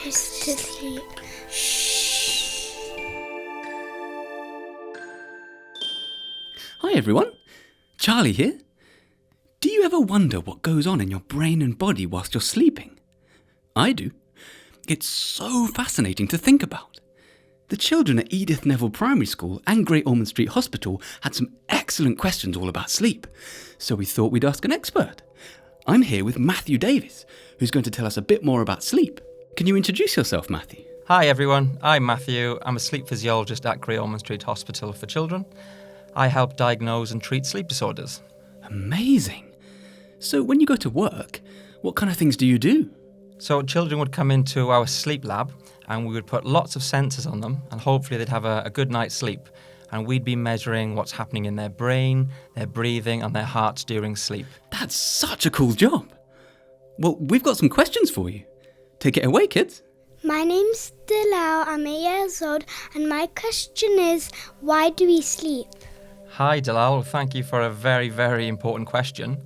us to sleep. Hi everyone, Charlie here. Do you ever wonder what goes on in your brain and body whilst you're sleeping? I do. It's so fascinating to think about. The children at Edith Neville Primary School and Great Ormond Street Hospital had some excellent questions all about sleep, so we thought we'd ask an expert. I'm here with Matthew Davies, who's going to tell us a bit more about sleep. Can you introduce yourself, Matthew? Hi everyone, I'm Matthew. I'm a sleep physiologist at Great Ormond Street Hospital for children. I help diagnose and treat sleep disorders. Amazing. So when you go to work, what kind of things do you do? So children would come into our sleep lab and we would put lots of sensors on them and hopefully they'd have a good night's sleep. And we'd be measuring what's happening in their brain, their breathing and their hearts during sleep. That's such a cool job. Well, we've got some questions for you. Take it away, kids. My name's Dalal, I'm 8 years old, and my question is, why do we sleep? Hi Dalal, thank you for a very, very important question.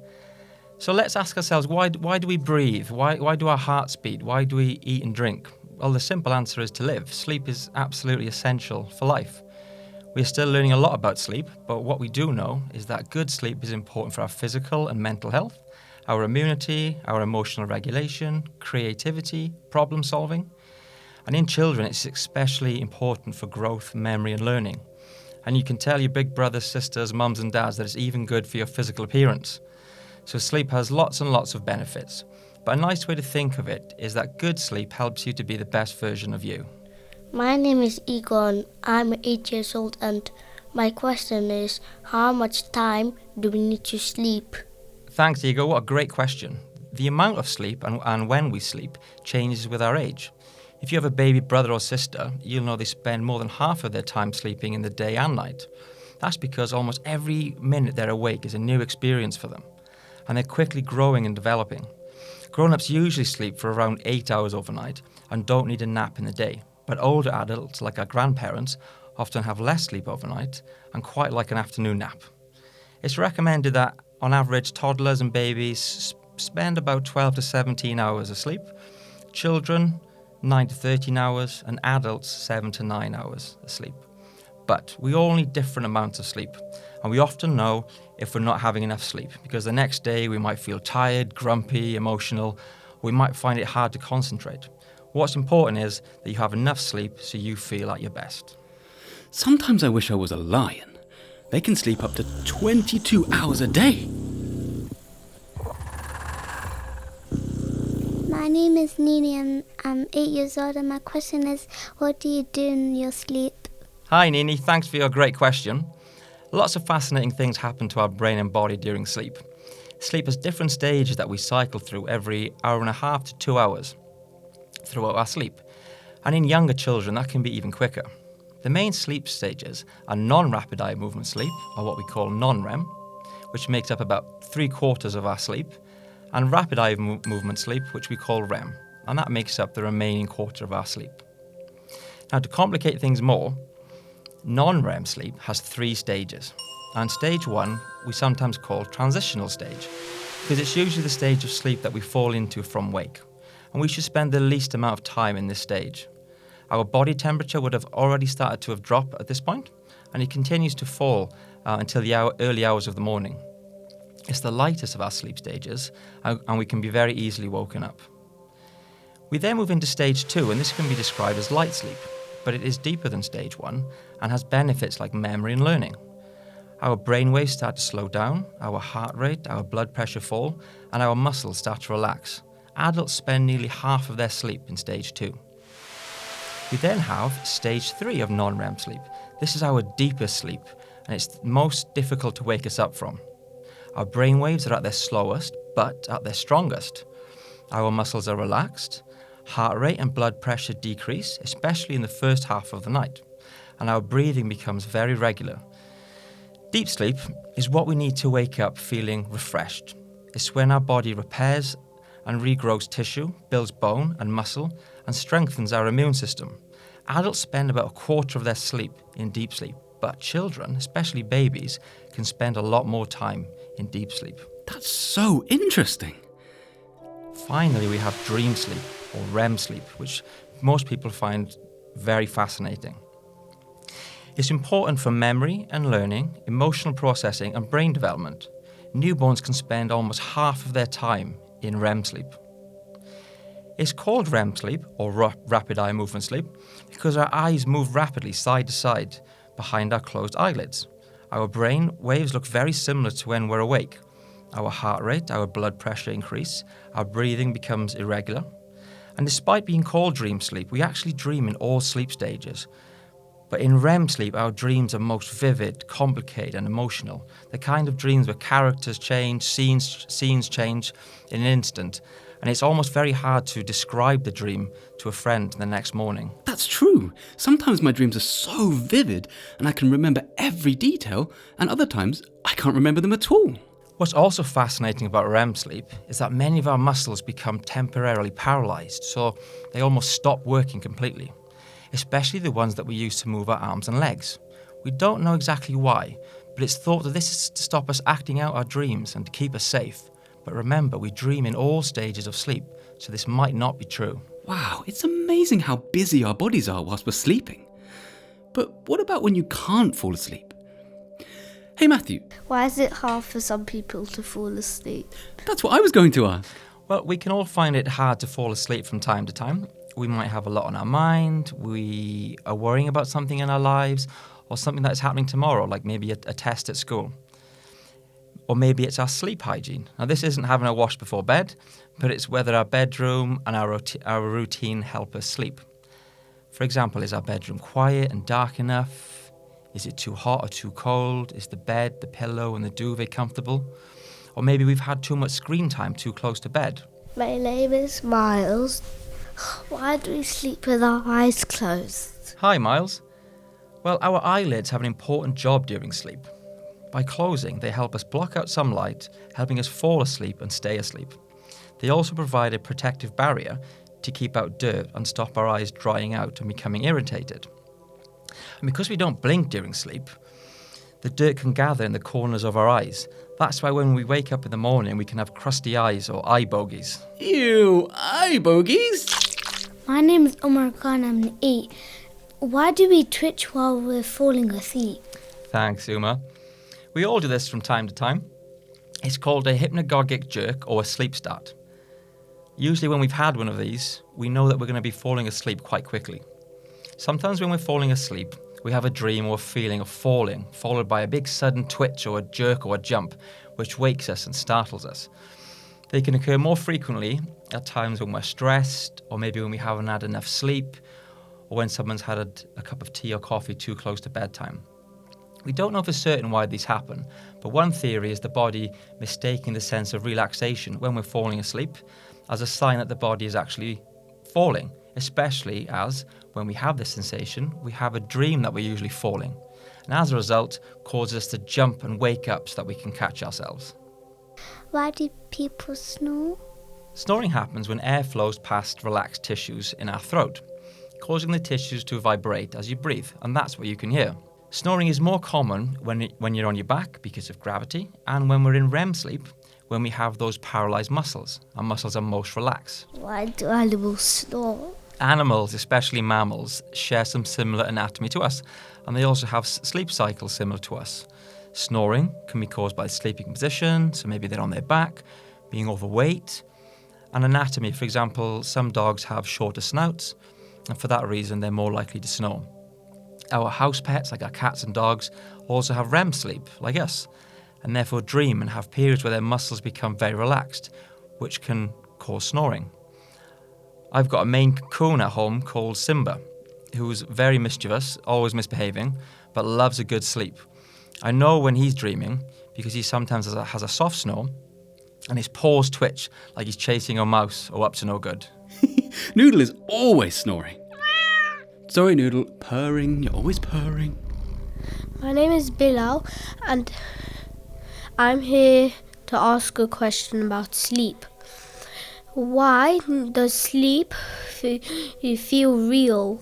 So let's ask ourselves, why do we breathe? Why do our hearts beat? Why do we eat and drink? Well, the simple answer is to live. Sleep is absolutely essential for life. We're still learning a lot about sleep, but what we do know is that good sleep is important for our physical and mental health, our immunity, our emotional regulation, creativity, problem solving. And in children, it's especially important for growth, memory and learning. And you can tell your big brothers, sisters, mums and dads that it's even good for your physical appearance. So sleep has lots and lots of benefits. But a nice way to think of it is that good sleep helps you to be the best version of you. My name is Egon. I'm 8 years old and my question is, how much time do we need to sleep? Thanks, Igor. What a great question. The amount of sleep and when we sleep changes with our age. If you have a baby brother or sister, you'll know they spend more than half of their time sleeping in the day and night. That's because almost every minute they're awake is a new experience for them, and they're quickly growing and developing. Grown-ups usually sleep for around 8 hours overnight and don't need a nap in the day, but older adults, like our grandparents, often have less sleep overnight and quite like an afternoon nap. It's recommended that, on average, toddlers and babies spend about 12 to 17 hours asleep, children 9 to 13 hours, and adults 7 to 9 hours asleep. But we all need different amounts of sleep, and we often know if we're not having enough sleep, because the next day we might feel tired, grumpy, emotional, or we might find it hard to concentrate. What's important is that you have enough sleep so you feel at your best. Sometimes I wish I was a lion. They can sleep up to 22 hours a day. My name is Nini and I'm 8 years old, and my question is, what do you do in your sleep? Hi Nini, thanks for your great question. Lots of fascinating things happen to our brain and body during sleep. Sleep has different stages that we cycle through every hour and a half to 2 hours throughout our sleep. And in younger children, that can be even quicker. The main sleep stages are non-rapid eye movement sleep, or what we call non-REM, which makes up about 3/4 of our sleep, and rapid eye movement sleep, which we call REM, and that makes up the remaining quarter of our sleep. Now, to complicate things more, non-REM sleep has 3 stages, and stage 1 we sometimes call transitional stage, because it's usually the stage of sleep that we fall into from wake, and we should spend the least amount of time in this stage. Our body temperature would have already started to have dropped at this point, and it continues to fall until the early hours of the morning. It's the lightest of our sleep stages, and we can be very easily woken up. We then move into stage 2, and this can be described as light sleep, but it is deeper than stage 1 and has benefits like memory and learning. Our brainwaves start to slow down, our heart rate, our blood pressure fall, and our muscles start to relax. Adults spend nearly half of their sleep in stage 2. We then have stage 3 of non-REM sleep. This is our deepest sleep, and it's most difficult to wake us up from. Our brainwaves are at their slowest, but at their strongest. Our muscles are relaxed, heart rate and blood pressure decrease, especially in the first half of the night, and our breathing becomes very regular. Deep sleep is what we need to wake up feeling refreshed. It's when our body repairs and regrows tissue, builds bone and muscle, and strengthens our immune system. Adults spend about 1/4 of their sleep in deep sleep, but children, especially babies, can spend a lot more time in deep sleep. That's so interesting. Finally, we have dream sleep, or REM sleep, which most people find very fascinating. It's important for memory and learning, emotional processing and brain development. Newborns can spend almost half of their time in REM sleep. It's called REM sleep, or rapid eye movement sleep, because our eyes move rapidly side to side behind our closed eyelids. Our brain waves look very similar to when we're awake. Our heart rate, our blood pressure increase, our breathing becomes irregular. And despite being called dream sleep, we actually dream in all sleep stages. But in REM sleep, our dreams are most vivid, complicated and emotional. The kind of dreams where characters change, scenes change in an instant. And it's almost very hard to describe the dream to a friend the next morning. That's true. Sometimes my dreams are so vivid and I can remember every detail, and other times I can't remember them at all. What's also fascinating about REM sleep is that many of our muscles become temporarily paralysed, so they almost stop working completely, especially the ones that we use to move our arms and legs. We don't know exactly why, but it's thought that this is to stop us acting out our dreams and to keep us safe. But remember, we dream in all stages of sleep, so this might not be true. Wow, it's amazing how busy our bodies are whilst we're sleeping. But what about when you can't fall asleep? Hey Matthew. Why is it hard for some people to fall asleep? That's what I was going to ask. Well, we can all find it hard to fall asleep from time to time. We might have a lot on our mind, we are worrying about something in our lives, or something that's happening tomorrow, like maybe a test at school. Or maybe it's our sleep hygiene. Now, this isn't having a wash before bed, but it's whether our bedroom and our routine help us sleep. For example, is our bedroom quiet and dark enough? Is it too hot or too cold? Is the bed, the pillow and the duvet comfortable? Or maybe we've had too much screen time too close to bed. My name is Miles. Why do we sleep with our eyes closed? Hi, Miles. Well, our eyelids have an important job during sleep. By closing, they help us block out some light, helping us fall asleep and stay asleep. They also provide a protective barrier to keep out dirt and stop our eyes drying out and becoming irritated. And because we don't blink during sleep, the dirt can gather in the corners of our eyes. That's why when we wake up in the morning, we can have crusty eyes or eye bogies. Ew, eye bogies? My name is Omar Khan, I'm 8. Why do we twitch while we're falling asleep? Thanks, Uma. We all do this from time to time. It's called a hypnagogic jerk or a sleep start. Usually when we've had one of these, we know that we're going to be falling asleep quite quickly. Sometimes when we're falling asleep, we have a dream or a feeling of falling, followed by a big sudden twitch or a jerk or a jump, which wakes us and startles us. They can occur more frequently at times when we're stressed, or maybe when we haven't had enough sleep, or when someone's had a cup of tea or coffee too close to bedtime. We don't know for certain why these happen, but one theory is the body mistaking the sense of relaxation when we're falling asleep as a sign that the body is actually falling, especially as, when we have this sensation, we have a dream that we're usually falling, and as a result, causes us to jump and wake up so that we can catch ourselves. Why do people snore? Snoring happens when air flows past relaxed tissues in our throat, causing the tissues to vibrate as you breathe, and that's what you can hear. Snoring is more common when you're on your back because of gravity, and when we're in REM sleep, when we have those paralysed muscles. Our muscles are most relaxed. Why do animals snore? Animals, especially mammals, share some similar anatomy to us, and they also have sleep cycles similar to us. Snoring can be caused by the sleeping position, so maybe they're on their back, being overweight, and anatomy. For example, some dogs have shorter snouts, and for that reason, they're more likely to snore. Our house pets, like our cats and dogs, also have REM sleep, like us, and therefore dream and have periods where their muscles become very relaxed, which can cause snoring. I've got a Maine Coon at home called Simba, who's very mischievous, always misbehaving, but loves a good sleep. I know when he's dreaming because he sometimes has a soft snore and his paws twitch like he's chasing a mouse or up to no good. Noodle is always snoring. Sorry, Noodle. Purring. You're always purring. My name is Bilal, and I'm here to ask a question about sleep. Why does sleep feel real?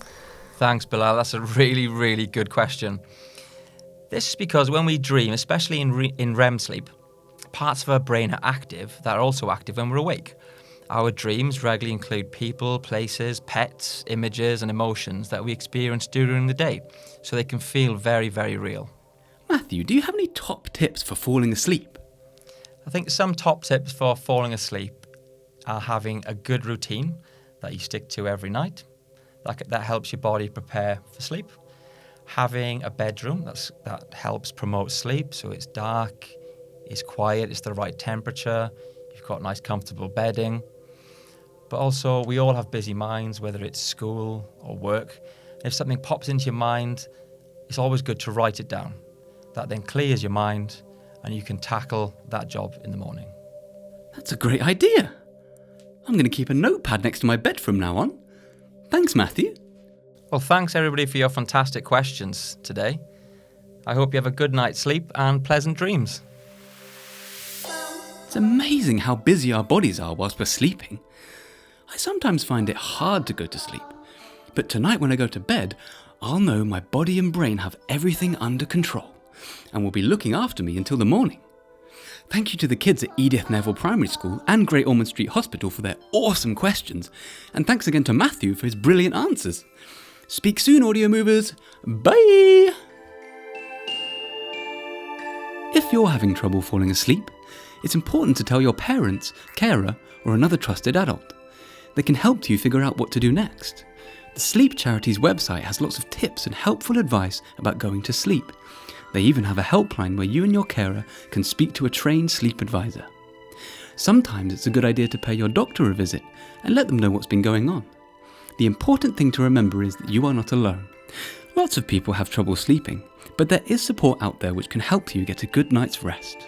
Thanks, Bilal. That's a really, really good question. This is because when we dream, especially in REM sleep, parts of our brain are active that are also active when we're awake. Our dreams regularly include people, places, pets, images and emotions that we experience during the day, so they can feel very, very real. Matthew, do you have any top tips for falling asleep? I think some top tips for falling asleep are having a good routine that you stick to every night. That helps your body prepare for sleep. Having a bedroom that helps promote sleep, so it's dark, it's quiet, it's the right temperature, you've got nice comfortable bedding. But also, we all have busy minds, whether it's school or work. If something pops into your mind, it's always good to write it down. That then clears your mind and you can tackle that job in the morning. That's a great idea. I'm going to keep a notepad next to my bed from now on. Thanks, Matthew. Well, thanks everybody for your fantastic questions today. I hope you have a good night's sleep and pleasant dreams. It's amazing how busy our bodies are whilst we're sleeping. I sometimes find it hard to go to sleep, but tonight when I go to bed, I'll know my body and brain have everything under control and will be looking after me until the morning. Thank you to the kids at Edith Neville Primary School and Great Ormond Street Hospital for their awesome questions, and thanks again to Matthew for his brilliant answers. Speak soon, audio movers. Bye! If you're having trouble falling asleep, it's important to tell your parents, carer, or another trusted adult. They can help you figure out what to do next. The Sleep Charity's website has lots of tips and helpful advice about going to sleep. They even have a helpline where you and your carer can speak to a trained sleep advisor. Sometimes it's a good idea to pay your doctor a visit and let them know what's been going on. The important thing to remember is that you are not alone. Lots of people have trouble sleeping, but there is support out there which can help you get a good night's rest.